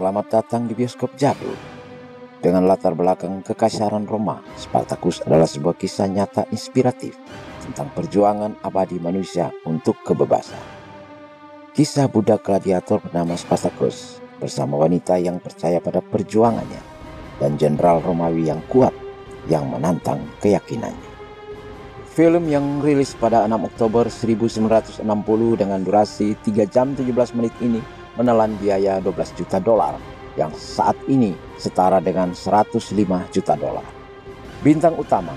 Selamat datang di bioskop jadul. Dengan latar belakang kekaisaran Roma, Spartacus adalah sebuah kisah nyata inspiratif tentang perjuangan abadi manusia untuk kebebasan. Kisah budak gladiator bernama Spartacus bersama wanita yang percaya pada perjuangannya dan jenderal Romawi yang kuat yang menantang keyakinannya. Film yang rilis pada 6 Oktober 1960 dengan durasi 3 jam 17 menit ini menelan biaya $12 juta yang saat ini setara dengan $105 juta. Bintang utama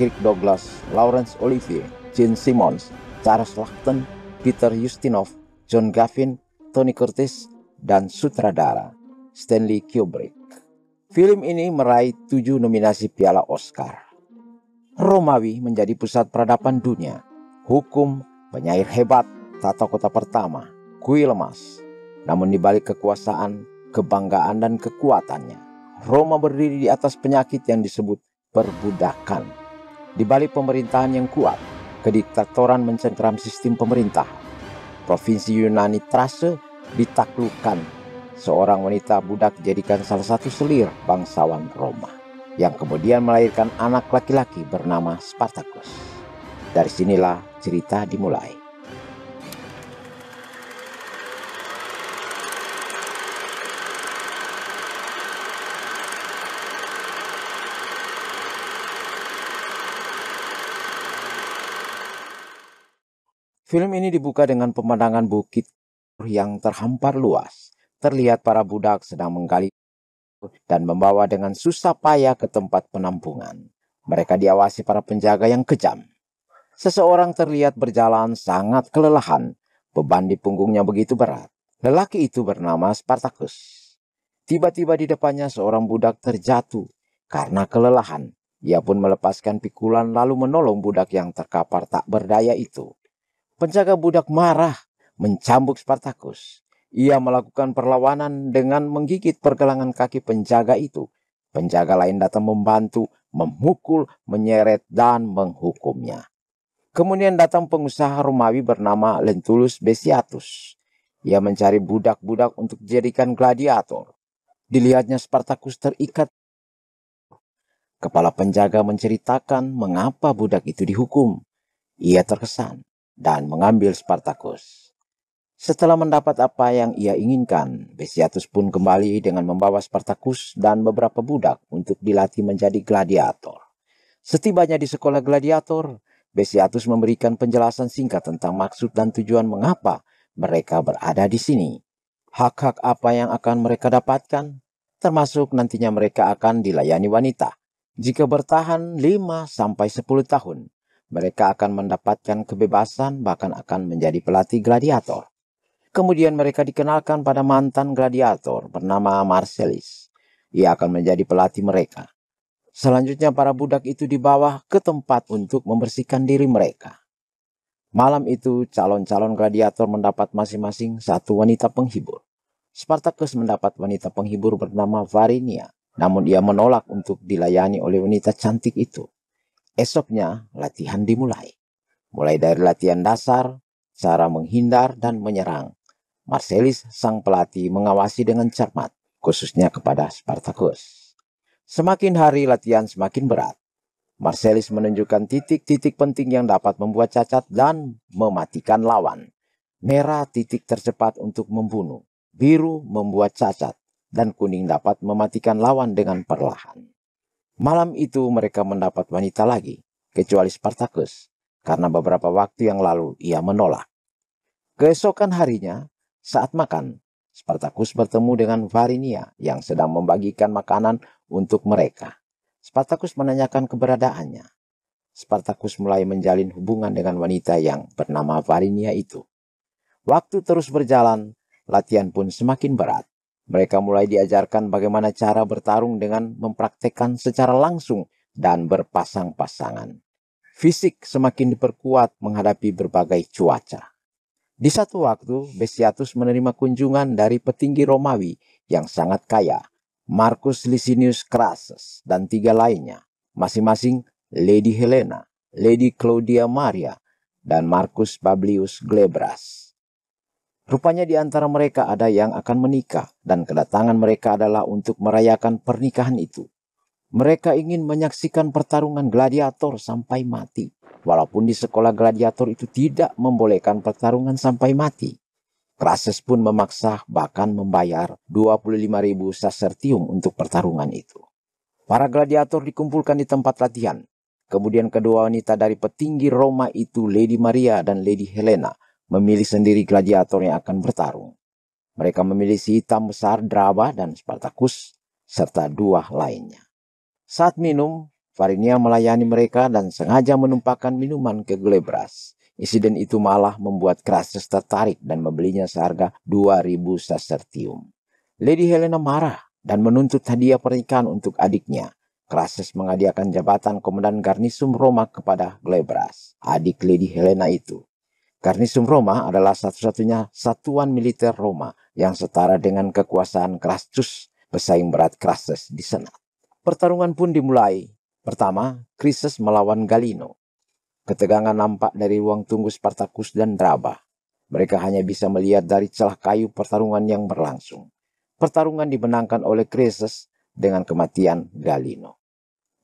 Kirk Douglas, Laurence Olivier, Gene Simmons, Charles Laughton, Peter Ustinov, John Gavin, Tony Curtis, dan sutradara Stanley Kubrick. Film ini meraih 7 nominasi Piala Oscar. Romawi menjadi pusat peradaban dunia, hukum, penyair hebat, tata kota pertama, kuil emas. Namun di balik kekuasaan, kebanggaan dan kekuatannya, Roma berdiri di atas penyakit yang disebut perbudakan. Di balik pemerintahan yang kuat, kediktatoran mencengkeram sistem pemerintah. Provinsi Yunani Thrace ditaklukkan. Seorang wanita budak dijadikan salah satu selir bangsawan Roma, yang kemudian melahirkan anak laki-laki bernama Spartacus. Dari sinilah cerita dimulai. Film ini dibuka dengan pemandangan bukit yang terhampar luas. Terlihat para budak sedang menggali dan membawa dengan susah payah ke tempat penampungan. Mereka diawasi para penjaga yang kejam. Seseorang terlihat berjalan sangat kelelahan. Beban di punggungnya begitu berat. Lelaki itu bernama Spartacus. Tiba-tiba di depannya seorang budak terjatuh karena kelelahan. Ia pun melepaskan pikulan lalu menolong budak yang terkapar tak berdaya itu. Penjaga budak marah, mencambuk Spartacus. Ia melakukan perlawanan dengan menggigit pergelangan kaki penjaga itu. Penjaga lain datang membantu, memukul, menyeret, dan menghukumnya. Kemudian datang pengusaha Romawi bernama Lentulus Besiatus. Ia mencari budak-budak untuk dijadikan gladiator. Dilihatnya Spartacus terikat. Kepala penjaga menceritakan mengapa budak itu dihukum. Ia terkesan dan mengambil Spartacus. Setelah mendapat apa yang ia inginkan, Besiatus pun kembali dengan membawa Spartacus dan beberapa budak untuk dilatih menjadi gladiator. Setibanya di sekolah gladiator, Besiatus memberikan penjelasan singkat tentang maksud dan tujuan mengapa mereka berada di sini. Hak-hak apa yang akan mereka dapatkan, termasuk nantinya mereka akan dilayani wanita. Jika bertahan 5-10 tahun, mereka akan mendapatkan kebebasan, bahkan akan menjadi pelatih gladiator. Kemudian mereka dikenalkan pada mantan gladiator bernama Marcellus. Ia akan menjadi pelatih mereka. Selanjutnya para budak itu dibawa ke tempat untuk membersihkan diri mereka. Malam itu calon-calon gladiator mendapat masing-masing satu wanita penghibur. Spartacus mendapat wanita penghibur bernama Varinia, namun ia menolak untuk dilayani oleh wanita cantik itu. Esoknya, latihan dimulai. Mulai dari latihan dasar, cara menghindar dan menyerang. Marcellus, sang pelatih, mengawasi dengan cermat, khususnya kepada Spartacus. Semakin hari latihan semakin berat. Marcellus menunjukkan titik-titik penting yang dapat membuat cacat dan mematikan lawan. Merah titik tercepat untuk membunuh, biru membuat cacat, dan kuning dapat mematikan lawan dengan perlahan. Malam itu mereka mendapat wanita lagi, kecuali Spartacus, karena beberapa waktu yang lalu ia menolak. Keesokan harinya, saat makan, Spartacus bertemu dengan Varinia yang sedang membagikan makanan untuk mereka. Spartacus menanyakan keberadaannya. Spartacus mulai menjalin hubungan dengan wanita yang bernama Varinia itu. Waktu terus berjalan, latihan pun semakin berat. Mereka mulai diajarkan bagaimana cara bertarung dengan mempraktekkan secara langsung dan berpasang-pasangan. Fisik semakin diperkuat menghadapi berbagai cuaca. Di satu waktu, Besiatus menerima kunjungan dari petinggi Romawi yang sangat kaya, Marcus Licinius Crassus dan 3 lainnya, masing-masing Lady Helena, Lady Claudia Maria, dan Marcus Publius Glebras. Rupanya di antara mereka ada yang akan menikah, dan kedatangan mereka adalah untuk merayakan pernikahan itu. Mereka ingin menyaksikan pertarungan gladiator sampai mati. Walaupun di sekolah gladiator itu tidak membolehkan pertarungan sampai mati. Crassus pun memaksa bahkan membayar 25.000 sestertium untuk pertarungan itu. Para gladiator dikumpulkan di tempat latihan. Kemudian kedua wanita dari petinggi Roma itu, Lady Maria dan Lady Helena, memilih sendiri gladiator yang akan bertarung. Mereka memilih si hitam besar Draba dan Spartacus, serta dua lainnya. Saat minum, Varinia melayani mereka dan sengaja menumpahkan minuman ke Glebras. Insiden itu malah membuat Crassus tertarik dan membelinya seharga 2.000 sestertium. Lady Helena marah dan menuntut hadiah pernikahan untuk adiknya. Crassus menghadiahkan jabatan komandan Garnisum Roma kepada Glebras, adik Lady Helena itu. Garnisum Roma adalah satu-satunya satuan militer Roma yang setara dengan kekuasaan Crassus, pesaing berat Crassus di Senat. Pertarungan pun dimulai. Pertama, Crassus melawan Galino. Ketegangan nampak dari ruang tunggu Spartacus dan Draba. Mereka hanya bisa melihat dari celah kayu pertarungan yang berlangsung. Pertarungan dimenangkan oleh Crassus dengan kematian Galino.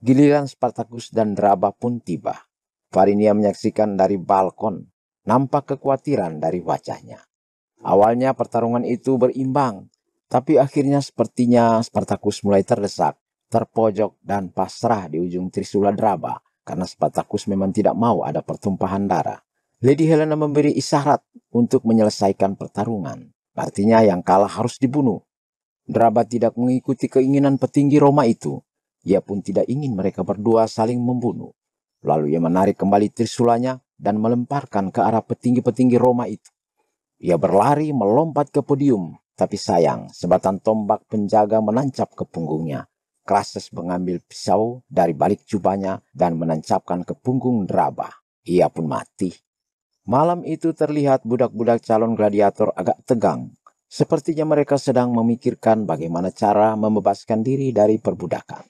Giliran Spartacus dan Draba pun tiba. Varinia menyaksikan dari balkon. Nampak kekhawatiran dari wajahnya. Awalnya pertarungan itu berimbang, tapi akhirnya sepertinya Spartacus mulai terdesak, terpojok dan pasrah di ujung trisula Draba karena Spartacus memang tidak mau ada pertumpahan darah. Lady Helena memberi isyarat untuk menyelesaikan pertarungan. Artinya yang kalah harus dibunuh. Draba tidak mengikuti keinginan petinggi Roma itu. Ia pun tidak ingin mereka berdua saling membunuh. Lalu ia menarik kembali trisulanya dan melemparkan ke arah petinggi-petinggi Roma itu. Ia berlari melompat ke podium, tapi sayang, sebatang tombak penjaga menancap ke punggungnya. Crassus mengambil pisau dari balik jubahnya dan menancapkan ke punggung Draba. Ia pun mati. Malam itu terlihat budak-budak calon gladiator agak tegang. Sepertinya mereka sedang memikirkan bagaimana cara membebaskan diri dari perbudakan.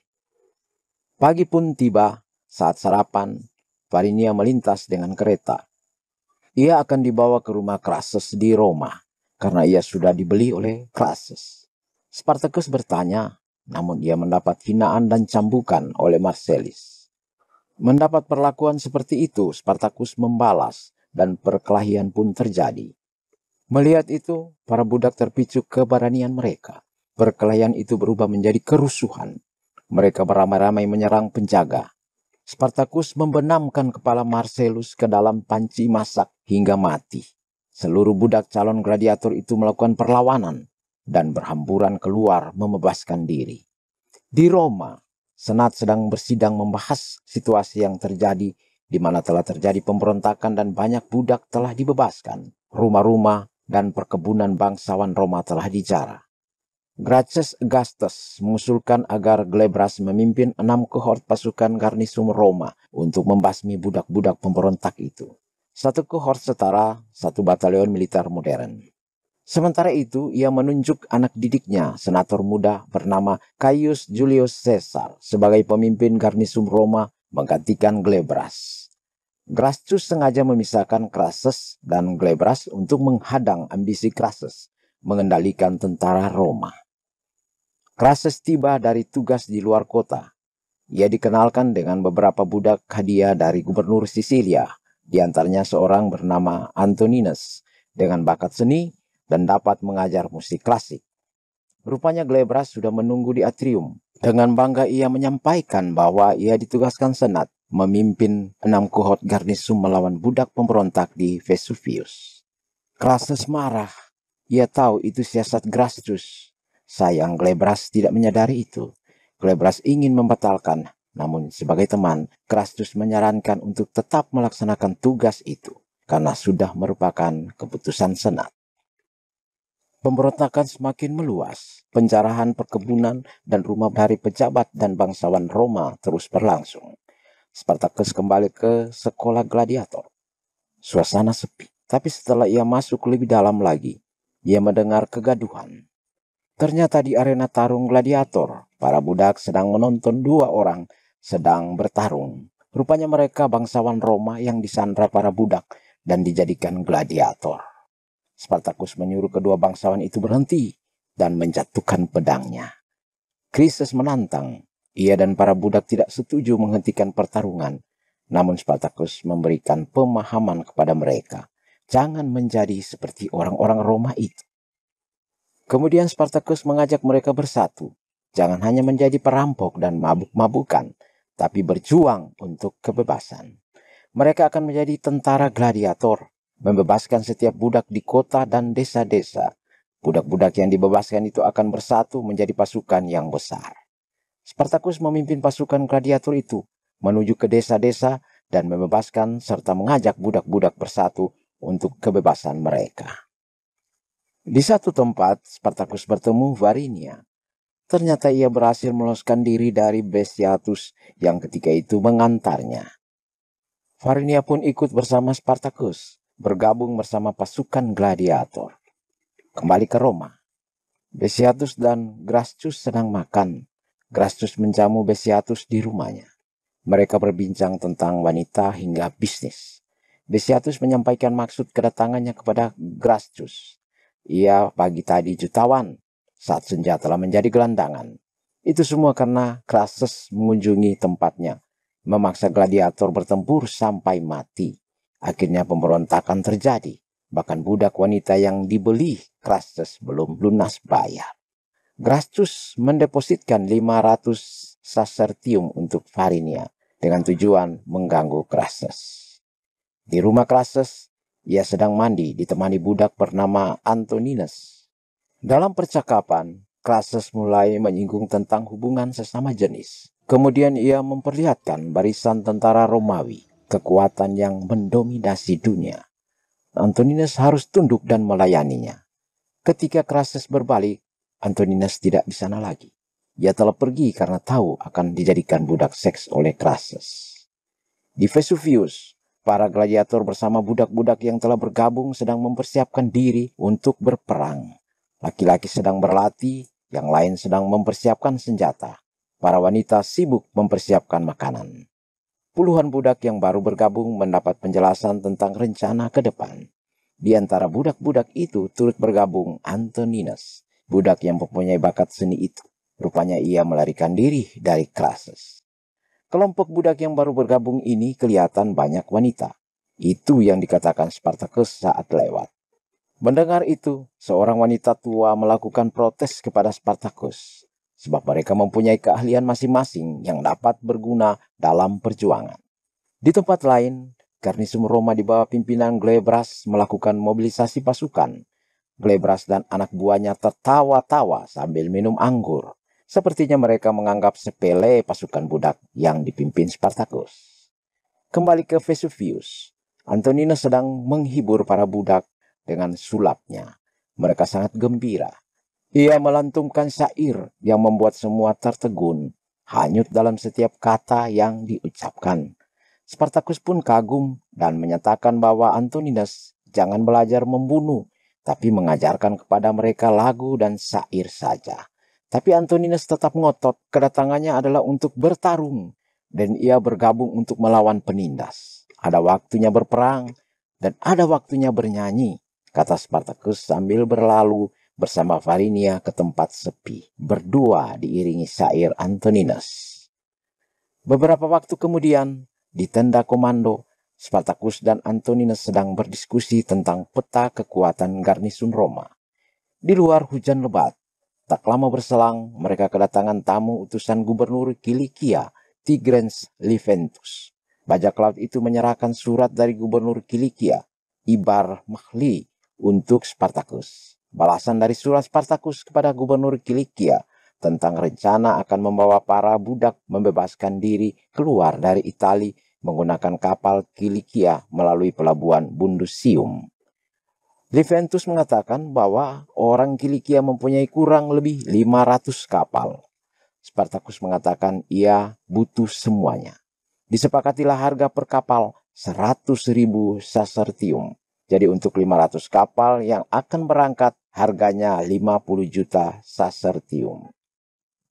Pagi pun tiba. Saat sarapan, Varinia melintas dengan kereta. Ia akan dibawa ke rumah Crassus di Roma, karena ia sudah dibeli oleh Crassus. Spartacus bertanya, namun ia mendapat hinaan dan cambukan oleh Marcellus. Mendapat perlakuan seperti itu, Spartacus membalas, dan perkelahian pun terjadi. Melihat itu, para budak terpicu keberanian mereka. Perkelahian itu berubah menjadi kerusuhan. Mereka beramai-ramai menyerang penjaga. Spartacus membenamkan kepala Marcellus ke dalam panci masak hingga mati. Seluruh budak calon gladiator itu melakukan perlawanan dan berhamburan keluar membebaskan diri. Di Roma, Senat sedang bersidang membahas situasi yang terjadi di mana telah terjadi pemberontakan dan banyak budak telah dibebaskan. Rumah-rumah dan perkebunan bangsawan Roma telah dijarah. Gracchus Augustus mengusulkan agar Glebras memimpin 6 kohort pasukan Garnisum Roma untuk membasmi budak-budak pemberontak itu. Satu kohort setara 1 batalion militer modern. Sementara itu, ia menunjuk anak didiknya, senator muda bernama Caius Julius Caesar, sebagai pemimpin Garnisum Roma menggantikan Glebras. Gracchus sengaja memisahkan Crassus dan Glebras untuk menghadang ambisi Crassus mengendalikan tentara Roma. Crassus tiba dari tugas di luar kota. Ia dikenalkan dengan beberapa budak hadiah dari gubernur Sisilia, di antaranya seorang bernama Antoninus, dengan bakat seni dan dapat mengajar musik klasik. Rupanya Glebras sudah menunggu di atrium. Dengan bangga ia menyampaikan bahwa ia ditugaskan senat memimpin 6 kohort Garnisum melawan budak pemberontak di Vesuvius. Crassus marah. Ia tahu itu siasat Gracchus. Sayang Glebras tidak menyadari itu. Glebras ingin membatalkan, namun sebagai teman, Crassus menyarankan untuk tetap melaksanakan tugas itu, karena sudah merupakan keputusan senat. Pemberontakan semakin meluas, penjarahan perkebunan dan rumah dari pejabat dan bangsawan Roma terus berlangsung. Spartacus kembali ke sekolah gladiator. Suasana sepi, tapi setelah ia masuk lebih dalam lagi, ia mendengar kegaduhan. Ternyata di arena tarung gladiator, para budak sedang menonton 2 orang sedang bertarung. Rupanya mereka bangsawan Roma yang disandra para budak dan dijadikan gladiator. Spartakus menyuruh kedua bangsawan itu berhenti dan menjatuhkan pedangnya. Krises menantang. Ia dan para budak tidak setuju menghentikan pertarungan. Namun Spartakus memberikan pemahaman kepada mereka. Jangan menjadi seperti orang-orang Roma itu. Kemudian Spartakus mengajak mereka bersatu. Jangan hanya menjadi perampok dan mabuk-mabukan, tapi berjuang untuk kebebasan. Mereka akan menjadi tentara gladiator, membebaskan setiap budak di kota dan desa-desa. Budak-budak yang dibebaskan itu akan bersatu menjadi pasukan yang besar. Spartakus memimpin pasukan gladiator itu menuju ke desa-desa dan membebaskan serta mengajak budak-budak bersatu untuk kebebasan mereka. Di satu tempat, Spartakus bertemu Varinia. Ternyata ia berhasil meloloskan diri dari Bestiatus yang ketika itu mengantarnya. Varinia pun ikut bersama Spartakus, bergabung bersama pasukan gladiator. Kembali ke Roma. Bestiatus dan Gracchus sedang makan. Gracchus menjamu Bestiatus di rumahnya. Mereka berbincang tentang wanita hingga bisnis. Bestiatus menyampaikan maksud kedatangannya kepada Gracchus. Ia pagi tadi jutawan, saat senja telah menjadi gelandangan. Itu semua karena Crassus mengunjungi tempatnya, memaksa gladiator bertempur sampai mati. Akhirnya pemberontakan terjadi. Bahkan budak wanita yang dibeli Crassus belum lunas bayar. Gracchus mendepositkan 500 sasertium untuk Varinia dengan tujuan mengganggu Crassus. Di rumah Crassus, ia sedang mandi ditemani budak bernama Antoninus. Dalam percakapan, Crassus mulai menyinggung tentang hubungan sesama jenis. Kemudian ia memperlihatkan barisan tentara Romawi, kekuatan yang mendominasi dunia. Antoninus harus tunduk dan melayaninya. Ketika Crassus berbalik, Antoninus tidak di sana lagi. Ia telah pergi karena tahu akan dijadikan budak seks oleh Crassus. Di Vesuvius, para gladiator bersama budak-budak yang telah bergabung sedang mempersiapkan diri untuk berperang. Laki-laki sedang berlatih, yang lain sedang mempersiapkan senjata. Para wanita sibuk mempersiapkan makanan. Puluhan budak yang baru bergabung mendapat penjelasan tentang rencana ke depan. Di antara budak-budak itu turut bergabung Antoninus, budak yang mempunyai bakat seni itu. Rupanya ia melarikan diri dari Crassus. Kelompok budak yang baru bergabung ini kelihatan banyak wanita. Itu yang dikatakan Spartakus saat lewat. Mendengar itu, seorang wanita tua melakukan protes kepada Spartakus, sebab mereka mempunyai keahlian masing-masing yang dapat berguna dalam perjuangan. Di tempat lain, Garnisun Roma di bawah pimpinan Glebras melakukan mobilisasi pasukan. Glebras dan anak buahnya tertawa-tawa sambil minum anggur. Sepertinya mereka menganggap sepele pasukan budak yang dipimpin Spartakus. Kembali ke Vesuvius, Antoninus sedang menghibur para budak dengan sulapnya. Mereka sangat gembira. Ia melantunkan syair yang membuat semua tertegun, hanyut dalam setiap kata yang diucapkan. Spartakus pun kagum dan menyatakan bahwa Antoninus jangan belajar membunuh, tapi mengajarkan kepada mereka lagu dan syair saja. Tapi Antoninus tetap ngotot, kedatangannya adalah untuk bertarung, dan ia bergabung untuk melawan penindas. Ada waktunya berperang, dan ada waktunya bernyanyi, kata Spartakus sambil berlalu bersama Varinia ke tempat sepi, berdua diiringi syair Antoninus. Beberapa waktu kemudian, di tenda komando, Spartakus dan Antoninus sedang berdiskusi tentang peta kekuatan garnisun Roma. Di luar hujan lebat. Tak lama berselang, mereka kedatangan tamu utusan gubernur Kilikia, Tigrens Liventus. Bajak laut itu menyerahkan surat dari gubernur Kilikia, Ibar Mahli, untuk Spartakus. Balasan dari surat Spartakus kepada gubernur Kilikia tentang rencana akan membawa para budak membebaskan diri keluar dari Italia menggunakan kapal Kilikia melalui pelabuhan Bundusium. Liventus mengatakan bahwa orang Kilikia mempunyai kurang lebih 500 kapal. Spartakus mengatakan ia butuh semuanya. Disepakatilah harga per kapal 100.000 sasertium. Jadi untuk 500 kapal yang akan berangkat harganya 50 juta sasertium.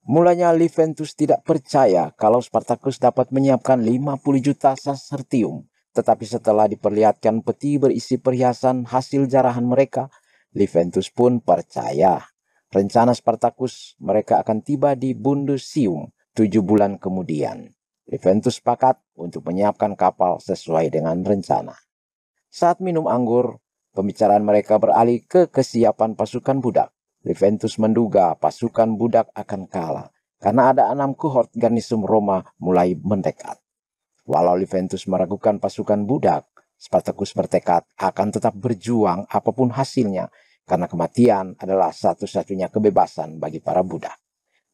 Mulanya Liventus tidak percaya kalau Spartakus dapat menyiapkan 50 juta sasertium. Tetapi setelah diperlihatkan peti berisi perhiasan hasil jarahan mereka, Liventus pun percaya rencana Spartacus mereka akan tiba di Brundusium 7 bulan kemudian. Liventus sepakat untuk menyiapkan kapal sesuai dengan rencana. Saat minum anggur, pembicaraan mereka beralih ke kesiapan pasukan budak. Liventus menduga pasukan budak akan kalah karena ada 6 kohort garnisun Roma mulai mendekat. Walau Liventus meragukan pasukan budak, Spartacus bertekad akan tetap berjuang apapun hasilnya, karena kematian adalah satu-satunya kebebasan bagi para budak.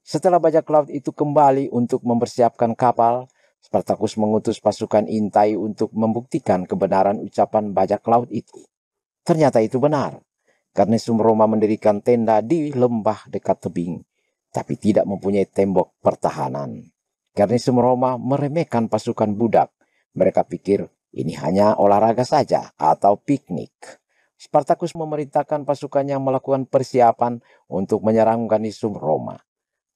Setelah bajak laut itu kembali untuk mempersiapkan kapal, Spartacus mengutus pasukan intai untuk membuktikan kebenaran ucapan bajak laut itu. Ternyata itu benar. Garnisun Roma mendirikan tenda di lembah dekat tebing, tapi tidak mempunyai tembok pertahanan. Garnisun Roma meremehkan pasukan budak. Mereka pikir ini hanya olahraga saja atau piknik. Spartacus memerintahkan pasukannya melakukan persiapan untuk menyerang garnisun Roma.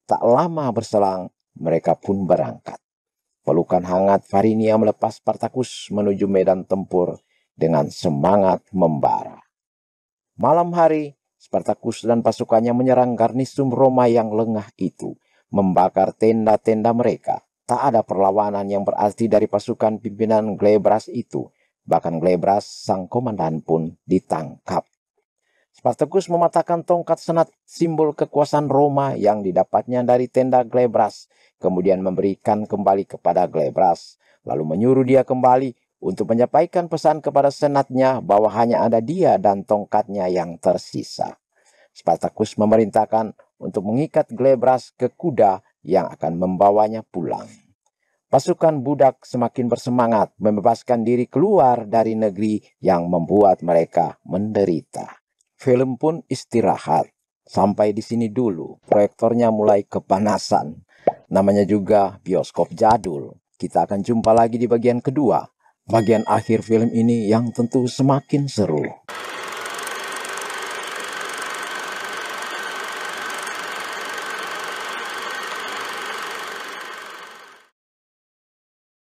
Tak lama berselang, mereka pun berangkat. Pelukan hangat Varinia melepas Spartacus menuju medan tempur dengan semangat membara. Malam hari, Spartacus dan pasukannya menyerang garnisun Roma yang lengah itu, membakar tenda-tenda mereka. Tak ada perlawanan yang berarti dari pasukan pimpinan Glebras itu. Bahkan Glebras, sang komandan pun ditangkap. Spartacus mematahkan tongkat senat simbol kekuasaan Roma yang didapatnya dari tenda Glebras, kemudian memberikan kembali kepada Glebras, lalu menyuruh dia kembali untuk menyampaikan pesan kepada senatnya bahwa hanya ada dia dan tongkatnya yang tersisa. Spartacus memerintahkan untuk mengikat Glebras ke kuda yang akan membawanya pulang. Pasukan budak semakin bersemangat membebaskan diri keluar dari negeri yang membuat mereka menderita. Film pun istirahat. Sampai di sini dulu. Proyektornya mulai kepanasan. Namanya juga bioskop jadul. Kita akan jumpa lagi di bagian kedua. Bagian akhir film ini yang tentu semakin seru.